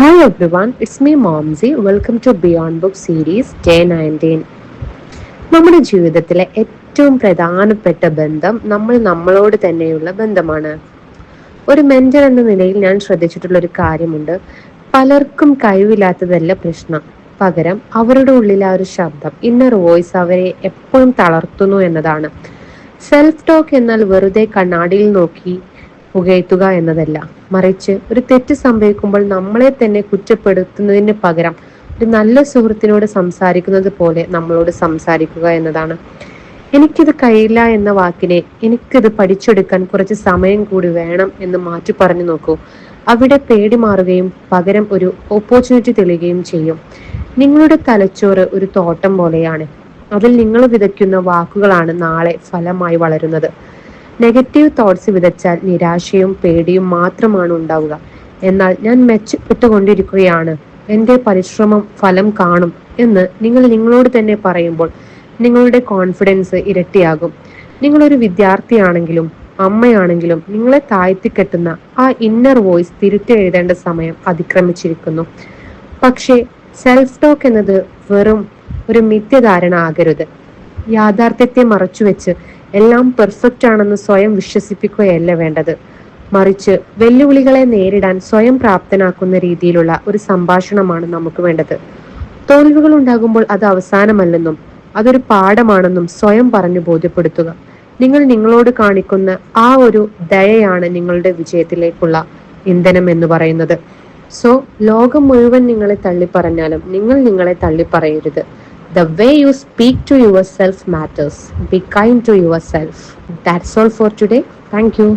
Hi everyone, it's me Momsy. Welcome to Beyond Book Series Day 19. നമ്മുടെ ജീവിതത്തിലെ ഏറ്റവും പ്രധാനപ്പെട്ട ബന്ധം നമ്മളോട് തന്നെയുള്ള ബന്ധമാണ്. ഒരു മെന്റർ എന്ന നിലയിൽ ഞാൻ ശ്രദ്ധിച്ചിട്ടുള്ള ഒരു കാര്യമുണ്ട്. പലർക്കും കഴിവില്ലാത്തതല്ല പ്രശ്നം, പകരം അവരുടെ ഉള്ളിലെ ആ ഒരു ശബ്ദം, ഇന്നർ വോയിസ് അവരെ എപ്പോഴും തളർത്തുന്നു എന്നതാണ്. സെൽഫ് ടോക്ക് എന്നാൽ വെറുതെ കണ്ണാടിയിൽ നോക്കി പുകഴ്ത്തുക എന്നതല്ല, മറിച്ച് ഒരു തെറ്റ് സംഭവിക്കുമ്പോൾ നമ്മളെ തന്നെ കുറ്റപ്പെടുത്തുന്നതിന് പകരം ഒരു നല്ല സുഹൃത്തിനോട് സംസാരിക്കുന്നത് പോലെ നമ്മളോട് സംസാരിക്കുക എന്നതാണ്. എനിക്കിത് കഴിയില്ല എന്ന വാക്കിനെ എനിക്കിത് പഠിച്ചെടുക്കാൻ കുറച്ച് സമയം കൂടി വേണം എന്ന് മാറ്റി പറഞ്ഞു നോക്കൂ. അവിടെ പേടി മാറുകയും പകരം ഒരു ഓപ്പർച്യൂണിറ്റി തെളിയുകയും ചെയ്യും. നിങ്ങളുടെ തലച്ചോറ് ഒരു തോട്ടം പോലെയാണ്. അതിൽ നിങ്ങൾ വിതയ്ക്കുന്ന വാക്കുകളാണ് നാളെ ഫലമായി വളരുന്നത്. നെഗറ്റീവ് തോട്ട്സ് വിതച്ചാൽ നിരാശയും പേടിയും മാത്രമാണ് ഉണ്ടാവുക. എന്നാൽ ഞാൻ മെച്ചപ്പെട്ടുകൊണ്ടിരിക്കുകയാണ്, എൻ്റെ പരിശ്രമം ഫലം കാണും എന്ന് നിങ്ങൾ നിങ്ങളോട് തന്നെ പറയുമ്പോൾ നിങ്ങളുടെ കോൺഫിഡൻസ് ഇരട്ടിയാകും. നിങ്ങളൊരു വിദ്യാർത്ഥിയാണെങ്കിലും അമ്മയാണെങ്കിലും നിങ്ങളെ താഴ്ത്തിക്കെട്ടുന്ന ആ ഇന്നർ വോയിസ് തിരുത്തി എഴുതേണ്ട സമയം അതിക്രമിച്ചിരിക്കുന്നു. പക്ഷേ സെൽഫ് ടോക്ക് എന്നത് വെറും ഒരു മിഥ്യധാരണ ആകരുത്. യാഥാർത്ഥ്യത്തെ മറച്ചുവെച്ച് എല്ലാം പെർഫെക്റ്റ് ആണെന്ന് സ്വയം വിശ്വസിപ്പിക്കുകയല്ല വേണ്ടത്, മറിച്ച് വെല്ലുവിളികളെ നേരിടാൻ സ്വയം പ്രാപ്തനാക്കുന്ന രീതിയിലുള്ള ഒരു സംഭാഷണമാണ് നമുക്ക് വേണ്ടത്. തോൽവികൾ ഉണ്ടാകുമ്പോൾ അത് അവസാനമല്ലെന്നും അതൊരു പാഠമാണെന്നും സ്വയം പറഞ്ഞു ബോധ്യപ്പെടുത്തുക. നിങ്ങൾ നിങ്ങളോട് കാണിക്കുന്ന ആ ഒരു ദയയാണ് നിങ്ങളുടെ വിജയത്തിലേക്കുള്ള ഇന്ധനം എന്ന് പറയുന്നത്. സോ ലോകം മുഴുവൻ നിങ്ങളെ തള്ളിപ്പറഞ്ഞാലും നിങ്ങൾ നിങ്ങളെ തള്ളിപ്പറയരുത്. The way you speak to yourself matters. Be kind to yourself. That's all for today. Thank you.